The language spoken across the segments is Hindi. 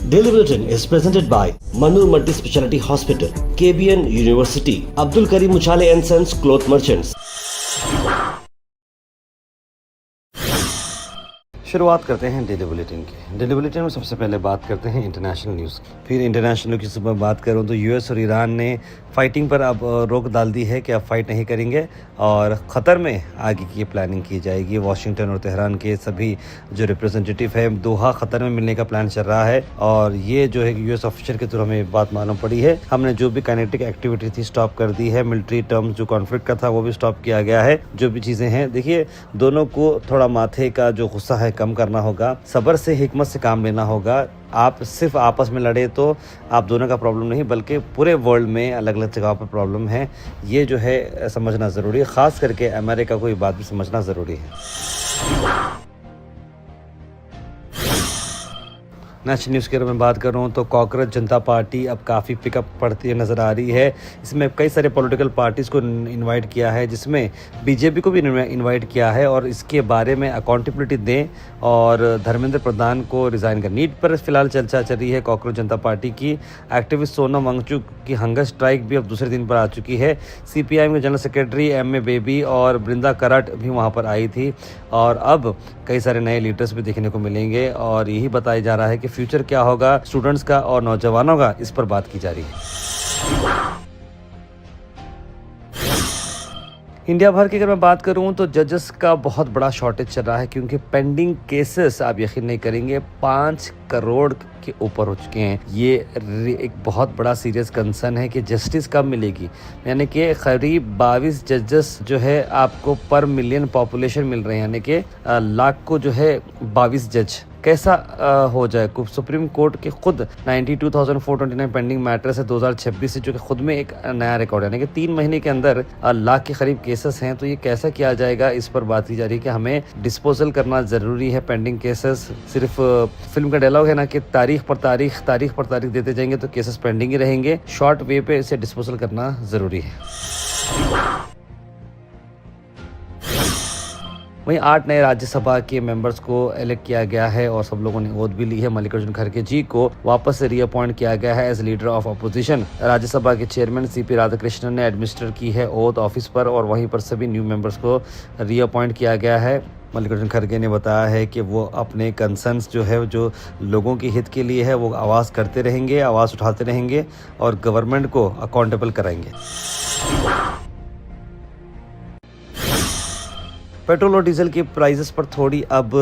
Daily Bulletin is presented by Manur Multi Speciality Hospital, KBN University, Abdul Karim Uchale and Sons Cloth Merchants. शुरुआत करते हैं डेली बुलेटिन की। डेली बुलेटिन में सबसे पहले बात करते हैं इंटरनेशनल न्यूज़। फिर इंटरनेशनल की सुबह बात करूं तो यूएस और ईरान ने फाइटिंग पर अब रोक डाल दी है कि अब फाइट नहीं करेंगे और क़तर में आगे की प्लानिंग की जाएगी। वाशिंगटन और तेहरान के सभी जो रिप्रेजेंटेटिव है दोहा क़तर में मिलने का प्लान चल रहा है और ये जो है यूएस ऑफिसर के थ्रू हमें बात मालूम पड़ी है। हमने जो भी काइनेटिक एक्टिविटी थी स्टॉप कर दी है, मिलिट्री टर्म्स जो कॉन्फ्लिक्ट का था वो भी स्टॉप किया गया है। जो भी चीज़ें हैं देखिए, दोनों को थोड़ा माथे का जो गुस्सा है कम करना होगा, सब्र से हिकमत से काम लेना होगा। आप सिर्फ आपस में लड़े तो आप दोनों का प्रॉब्लम नहीं बल्कि पूरे वर्ल्ड में अलग अलग जगहों पर प्रॉब्लम है। ये जो है समझना ज़रूरी है, ख़ास करके अमेरिका को ये बात भी समझना ज़रूरी है। नेशनल न्यूज़ के बारे में बात करूं तो कॉकरोच जनता पार्टी अब काफ़ी पिकअप पड़ती नज़र आ रही है। इसमें कई सारे पॉलिटिकल पार्टीज़ को इनवाइट किया है, जिसमें बीजेपी को भी इनवाइट किया है और इसके बारे में अकाउंटेबिलिटी दें और धर्मेंद्र प्रधान को रिज़ाइन कर। नीट पर फिलहाल चर्चा चल रही है। कॉकरोच जनता पार्टी की एक्टिविस्ट सोनम वांगचुक की हंगर स्ट्राइक भी अब दूसरे दिन पर आ चुकी है। सीपीआईएम के जनरल सेक्रेटरी एम ए बेबी और बृंदा कराट भी वहाँ पर आई थी और अब कई सारे नए लीडर्स भी देखने को मिलेंगे और यही बताया जा रहा है कि फ्यूचर क्या होगा स्टूडेंट्स का और नौजवानों का, इस पर बात की जा रही है। इंडिया भर की अगर मैं बात करूं तो जजेस का बहुत बड़ा शॉर्टेज चल रहा है क्योंकि पेंडिंग केसेस आप यकीन नहीं करेंगे 5 करोड़ के ऊपर हो चुके हैं। ये एक बहुत बड़ा सीरियस कंसर्न है कि जस्टिस कब मिलेगी, यानी कि करीब 22 जजेस जो है आपको पर मिलियन पॉपुलेशन मिल रहे हैं, यानी कि लाख को जो है 22 जज कैसा हो जाए। सुप्रीम कोर्ट के खुद 92,429 पेंडिंग मैटर्स है 2026 से, जो कि खुद में एक नया रिकॉर्ड है, यानी कि 3 महीने के अंदर लाख के करीब केसेस हैं। तो ये कैसा किया जाएगा, इस पर बात की जा रही है कि हमें डिस्पोजल करना ज़रूरी है पेंडिंग केसेस। सिर्फ फिल्म का डायलॉग है ना कि तारीख पर तारीख देते जाएंगे तो केसेस पेंडिंग ही रहेंगे। शॉर्ट वे पे इसे डिस्पोजल करना ज़रूरी है। वहीं 8 नए राज्यसभा के मेंबर्स को इलेक्ट किया गया है और सब लोगों ने ओथ भी ली है। मल्लिकार्जुन खड़गे जी को वापस से रीअपॉइंट किया गया है as leader of opposition. Rajya Sabha के चेयरमैन सीपी राधाकृष्णन ने एडमिनिस्टर की है ओथ ऑफिस पर और वहीं पर सभी न्यू मेंबर्स को रीअपॉइंट किया गया है। मल्लिकार्जुन खड़गे ने बताया है कि वो अपने कंसर्न्स जो है जो लोगों के हित के लिए है वो आवाज़ करते रहेंगे, आवाज़ उठाते रहेंगे और गवर्नमेंट को अकाउंटेबल कराएंगे। पेट्रोल और डीजल की प्राइसेस पर थोड़ी अब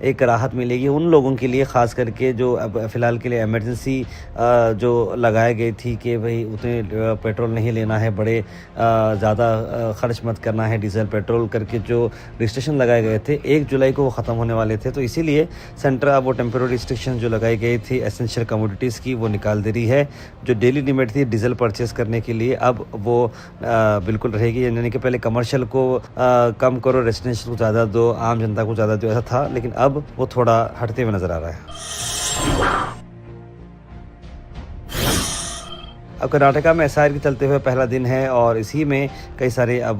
एक राहत मिलेगी उन लोगों के लिए, ख़ास करके जो अब फ़िलहाल के लिए इमरजेंसी जो लगाई गई थी कि भाई उतने पेट्रोल नहीं लेना है, बड़े ज़्यादा ख़र्च मत करना है डीजल पेट्रोल करके जो रिस्ट्रिक्शन लगाए गए थे 1 जुलाई को वो ख़त्म होने वाले थे। तो इसीलिए सेंटर अब वो टेम्प्रेरी रिस्ट्रिक्शन जो लगाई गई थी एसेंशियल कमोडिटीज़ की वो निकाल दे रही है। जो डेली लिमिट थी डीजल परचेज़ करने के लिए अब वो बिल्कुल रहेगी, यानी कि पहले कमर्शियल को कम करो, रेसिडेंशियल को ज़्यादा दो, आम जनता को ज़्यादा दो, ऐसा था, लेकिन अब वो थोड़ा हटते हुए नज़र आ रहा है। अब कर्नाटका में एसआईआर के चलते हुए पहला दिन है और इसी में कई सारे अब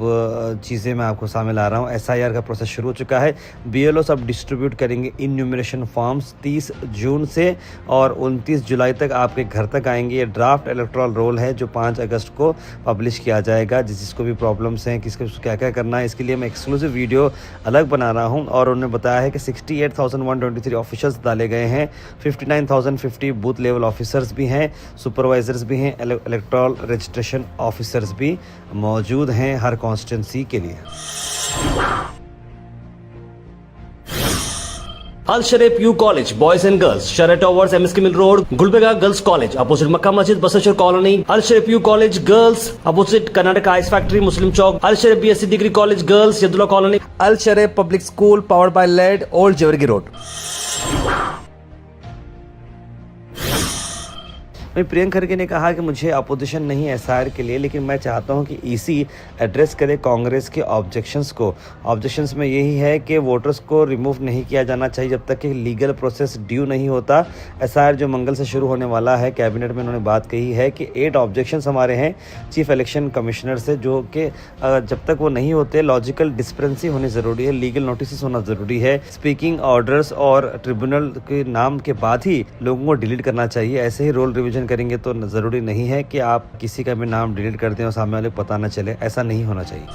चीज़ें मैं आपको सामने ला रहा हूँ। एसआईआर का प्रोसेस शुरू हो चुका है। बीएलओ अब डिस्ट्रीब्यूट करेंगे इन्यूमरेशन फॉर्म्स 30 जून से और 29 जुलाई तक आपके घर तक आएंगे। ये ड्राफ्ट इलेक्टोरल रोल है जो 5 अगस्त को पब्लिश किया जाएगा। जिसको भी प्रॉब्लम्स हैं, किसको क्या क्या करना है, इसके लिए मैं एक्सक्लूसिव वीडियो अलग बना रहा हूँ। और उन्होंने बताया है कि 68,123 ऑफिसर्स डाले गए हैं, 59,050 बूथ लेवल ऑफिसर्स भी हैं, सुपरवाइजर्स भी हैं, इलेक्टोरल रजिस्ट्रेशन ऑफिसर्स भी मौजूद हैं हर कॉन्स्टिट्यूंसी के लिए। Al Sharif U College, Boys and Girls, Sheraton Towers, MSK Mill Road, Gulbega Girls College, opposite Makkah Masjid, Basashar Colony. Al Sharif U College, Girls, opposite Karnataka Ice Factory, Muslim Chowk. Al Sharif BSc Degree College, Girls, Yadullah Colony. Al Sharif Public School, powered by LED, Old Jewargi Road. वहीं प्रियंक खड़गे ने कहा कि मुझे अपोजिशन नहीं एसआईआर के लिए, लेकिन मैं चाहता हूं कि ईसी एड्रेस करे कांग्रेस के ऑब्जेक्शंस को। ऑब्जेक्शंस में यही है कि वोटर्स को रिमूव नहीं किया जाना चाहिए जब तक कि लीगल प्रोसेस ड्यू नहीं होता। एसआईआर जो मंगल से शुरू होने वाला है, कैबिनेट में उन्होंने बात कही है कि 8 ऑब्जेक्शंस हमारे हैं चीफ इलेक्शन कमिश्नर से, जो कि जब तक वो नहीं होते लॉजिकल डिस्पेंसी होनी ज़रूरी है, लीगल नोटिस होना ज़रूरी है। स्पीकिंग ऑर्डर्स और ट्रिब्यूनल के नाम के बाद ही लोगों को डिलीट करना चाहिए। ऐसे ही रोल रिवीजन करेंगे तो ज़रूरी नहीं है कि आप किसी का भी नाम डिलीट कर दें और सामने वाले को पता ना चले, ऐसा नहीं होना चाहिए।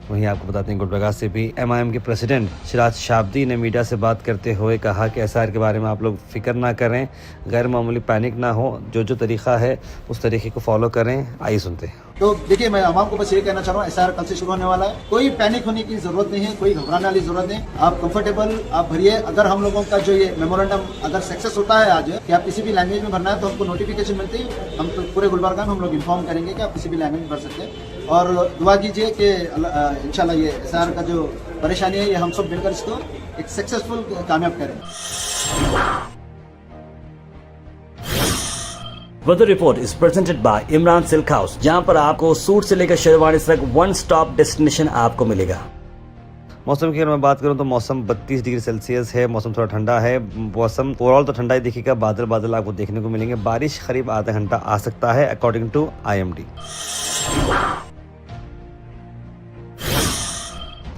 वहीं आपको बताते हैं गुलबर्गा से भी एमआईएम के प्रेसिडेंट शिराज शाब्दी ने मीडिया से बात करते हुए कहा कि एसआईआर के बारे में आप लोग फिक्र ना करें, गैर मामूली पैनिक ना हो, जो तरीका है उस तरीके को फॉलो करें। आइए सुनते हैं। तो देखिए, मैं आवाम को बस ये कहना चाह रहा हूँ, एसआईआर कल से शुरू होने वाला है, कोई पैनिक होने की जरूरत नहीं है, कोई घबराने वाली जरूरत नहीं। आप कंफर्टेबल आप भरिए। अगर हम लोगों का जो ये मेमोरेंडम अगर सक्सेस होता है आज कि आप किसी भी लैंग्वेज में भरना है तो हमको नोटिफिकेशन मिलती है, हम तो पूरे गुलबर्गा में हम लोग इन्फॉर्म करेंगे कि आप किसी भी लैंग्वेज में भर सकते हैं। और दुआ कीजिए कि इंशाल्लाह ये एसआईआर का जो परेशानी है ये हम सब मिलकर इसको एक सक्सेसफुल कामयाब करें। Weather report is presented by Imran silk house, जहां पर आपको सूट से लेकर शेरवानी तक वन स्टॉप डेस्टिनेशन आपको मिलेगा। मौसम की अगर मैं बात करूं तो मौसम 32 डिग्री सेल्सियस है। मौसम थोड़ा ठंडा है। मौसम ओवरऑल तो ठंडा ही दिखेगा, बादल आपको देखने को मिलेंगे। बारिश करीब आधा घंटा आ सकता है according to IMD।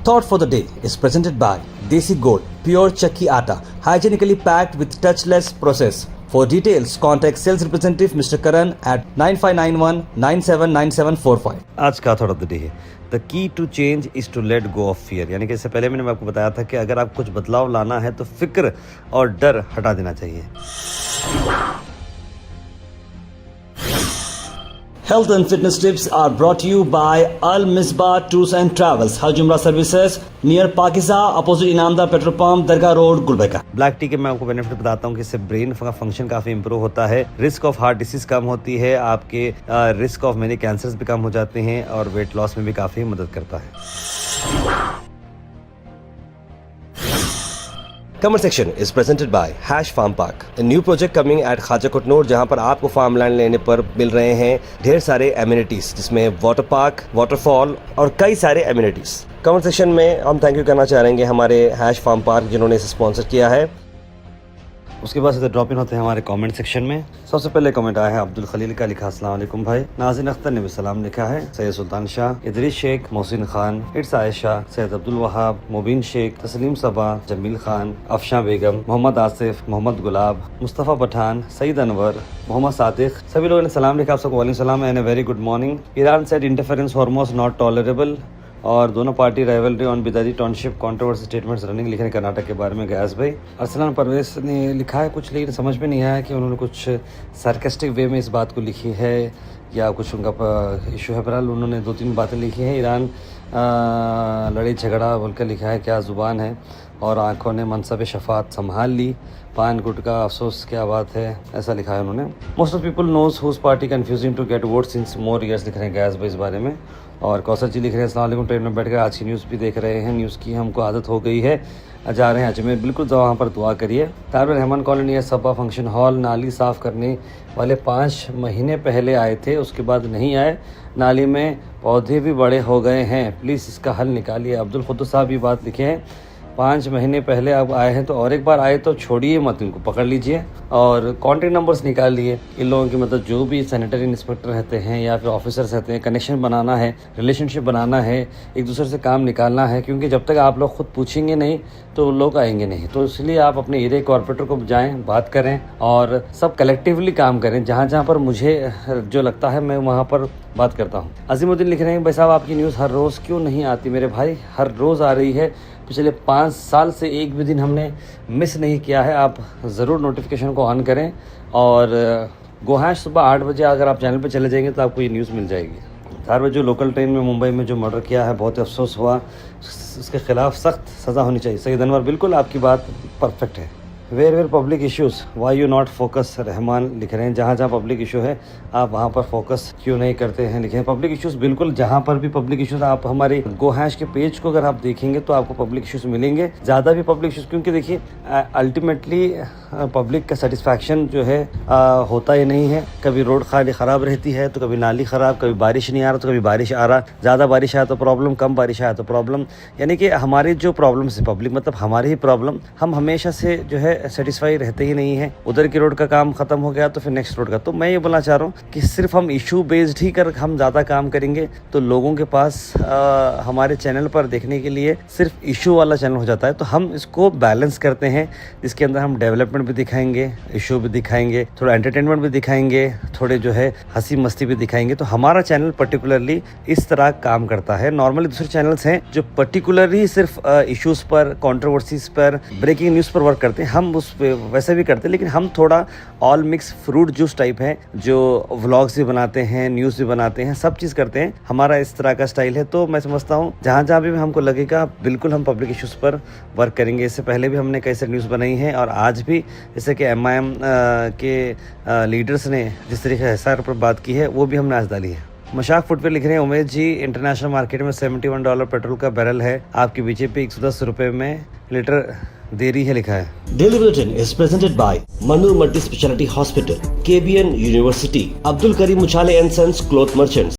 Thought for the day is presented by Desi Gold, pure chakki atta, hygienically packed with touchless process. For details, contact sales representative Mr. Karan at 9591 979745. आज का थॉट ऑफ द डे है, the key to change is to let go of fear. यानी कि इससे पहले मैंने आपको बताया था कि अगर आप कुछ बदलाव लाना है तो फिक्र और डर हटा देना चाहिए। Health and fitness tips are brought to you by Al Misbah Tours and Travels, Hajj Umrah Services, near Pakiza, opposite Inamda Petrol Pump, Dargah Road, Gulbarga। Black T के मैं आपको बेनिफिट बताता हूँ कि इससे ब्रेन का फंक्शन काफ़ी इंप्रूव होता है, रिस्क ऑफ हार्ट डिसीज कम होती है, आपके रिस्क ऑफ मेनी कैंसर्स भी कम हो जाते हैं और वेट लॉस में भी काफ़ी मदद करता है। Comment section is presented by Hash Farm Park, a new project coming at Khaja Kutnoor, जहां पर आपको फार्म लैंड लेने पर मिल रहे हैं ढेर सारे एमिनिटीज, जिसमें वाटर पार्क, वाटरफॉल और कई सारे एमिनिटीज। कमेंट सेक्शन में हम थैंक यू करना चाहेंगे हमारे हैश फार्म पार्क जिन्होंने इसे स्पॉन्सर किया है। उसके बाद से ड्रॉप इन होते हैं हमारे कमेंट सेक्शन में। सबसे पहले कमेंट आया है अब्दुल खलील का, लिखा अस्सलाम वालेकुम भाई। नाज़िन अख्तर ने भी सलाम लिखा है। सैयद सुल्तान शाह, इदरीस शेख, मोहसिन खान, इट्स आयशा, सैयद अब्दुल वहाब, मुबीन शेख, तस्लीम सबा, जमील खान, अफशा बेगम, मोहम्मद आसिफ, मोहम्मद गुलाब, मुस्तफ़ा पठान, सईद अनवर, मोहम्मद सादिक, सभी लोगों ने सलाम लिखा। आप सबको वालेकुम सलाम and a very good morning. Iran said interference Hormuz not tolerable, और दोनों party rivalry on Bidadi township controversy statements running लिखे हैं कर्नाटक के बारे में गयास भाई। अरसलान परवेज ने लिखा है कुछ, लेकिन समझ में नहीं आया कि उन्होंने कुछ सार्केस्टिक वे में इस बात को लिखी है या कुछ उनका इशू है। बहरहाल उन्होंने 2-3 बातें लिखी हैं। ईरान लड़ाई झगड़ा बोलकर लिखा है, क्या ज़ुबान है, और आंखों ने मनसब शफात संभाल ली, पान गुटका अफसोस क्या बात है, ऐसा लिखा है उन्होंने। Most of people knows whose party confusing to get vote since more years लिख रहे हैं गैस भाई इस बारे में। और कौसर जी लिख रहे हैं अस्सलाम वालेकुम, ट्रेन में बैठकर आज की न्यूज़ भी देख रहे हैं, न्यूज़ की हमको आदत हो गई है, जा रहे हैं अजमेर, बिल्कुल वहाँ पर दुआ करिए। तारबल रहमान कॉलोनी या सपा फंक्शन हॉल, नाली साफ़ करने वाले 5 महीने पहले आए थे, उसके बाद नहीं आए, नाली में पौधे भी बड़े हो गए हैं, प्लीज़ इसका हल निकालिए। अब्दुल खुद्दूस साहब ये बात लिखे हैं, 5 महीने पहले आप आए हैं तो और एक बार आए तो छोड़िए मत, इनको पकड़ लीजिए और कॉन्टैक्ट नंबर्स निकाल इन लोगों की, मतलब जो भी सैनिटरी इंस्पेक्टर रहते हैं या फिर ऑफिसर्स रहते हैं, कनेक्शन बनाना है, रिलेशनशिप बनाना है, एक दूसरे से काम निकालना है, क्योंकि जब तक आप लोग खुद पूछेंगे नहीं तो लोग आएंगे नहीं। तो इसलिए आप अपने एरिया कॉर्पोरेटर को जाएं, बात करें और सब कलेक्टिवली काम करें। जहाँ जहाँ पर मुझे जो लगता है मैं वहाँ पर बात करता हूँ। अजीमुद्दीन लिख रहे हैं, भाई साहब आपकी न्यूज़ हर रोज़ क्यों नहीं आती मेरे भाई, हर रोज़ आ रही है, पिछले 5 साल से एक भी दिन हमने मिस नहीं किया है। आप ज़रूर नोटिफिकेशन को ऑन करें और गोहाश सुबह 8 बजे अगर आप चैनल पर चले जाएंगे तो आपको ये न्यूज़ मिल जाएगी। 4 बजे जो लोकल ट्रेन में मुंबई में जो मर्डर किया है, बहुत ही अफसोस हुआ, उसके ख़िलाफ़ सख्त सज़ा होनी चाहिए। सईद अनवर, बिल्कुल आपकी बात परफेक्ट है। Where public issues why you not focus, Rahman लिख रहे हैं जहाँ जहाँ पब्लिक इशू है आप वहाँ पर फोकस क्यों नहीं करते हैं, लिखे हैं पब्लिक इश्यूज। बिल्कुल जहाँ पर भी पब्लिक इश्यूज, आप हमारे गो हैश के पेज को अगर आप देखेंगे तो आपको पब्लिक इश्यूज मिलेंगे, ज़्यादा भी पब्लिक इश्यूज, क्योंकि देखिए अल्टीमेटली पब्लिक का सेटिस्फैक्शन जो है होता ही नहीं है। कभी रोड खाली ख़राब रहती है तो कभी नाली ख़राब, कभी बारिश नहीं आ रहा तो कभी बारिश आ रहा, ज़्यादा बारिश आया तो प्रॉब्लम, कम बारिश आया तो प्रॉब्लम। यानी कि हमारी जो प्रॉब्लम्स है पब्लिक मतलब हमारी ही प्रॉब्लम, हम हमेशा से जो है सेटिस्फाई रहते ही नहीं है। उधर की रोड का काम खत्म हो गया तो फिर नेक्स्ट रोड का। तो मैं ये बोलना चाह रहा हूँ कि सिर्फ हम इशू बेस्ड ही कर हम ज़्यादा काम करेंगे तो लोगों के पास हमारे चैनल पर देखने के लिए सिर्फ इशू वाला चैनल हो जाता है। तो हम इसको बैलेंस करते हैं, इसके अंदर हम डेवलपमेंट भी दिखाएंगे, इशू भी दिखाएंगे, थोड़ा एंटरटेनमेंट भी दिखाएंगे, थोड़े जो है हंसी मस्ती भी दिखाएंगे। तो हमारा चैनल पर्टिकुलरली इस तरह काम करता है। नॉर्मली दूसरे चैनल्स हैं जो पर्टिकुलरली सिर्फ इश्यूज़ पर, कंट्रोवर्सीज पर, ब्रेकिंग न्यूज़ पर वर्क करते हैं, हम उस वैसे भी करते हैं, लेकिन हम थोड़ा all mix fruit juice type है जो व्लॉग्स भी बनाते हैं, न्यूज़ भी बनाते हैं, सब चीज़ करते हैं। हमारा इस तरह का स्टाइल है। तो मैं समझता हूँ जहाँ जहाँ भी हमको लगेगा बिल्कुल हम पब्लिक इश्यूज़ पर वर्क करेंगे। इससे पहले भी हमने कई सारी न्यूज़ बनाई हैं और आज भी जैसे कि MIM के लीडर्स ने जिस तरीके से SR पर बात की है वो भी हमने आज डाली है। मशाक फुटवेयर लिख रहे हैं उमेश जी, इंटरनेशनल मार्केट में $71 पेट्रोल का बैरल है, आपकी बीजेपी 110 रुपये में लीटर दे रही है, लिखा है। Daily Bulletin is presented by Manur Multi Speciality Hospital, KBN University, Abdul Karim Muchale and Sons Cloth Merchants.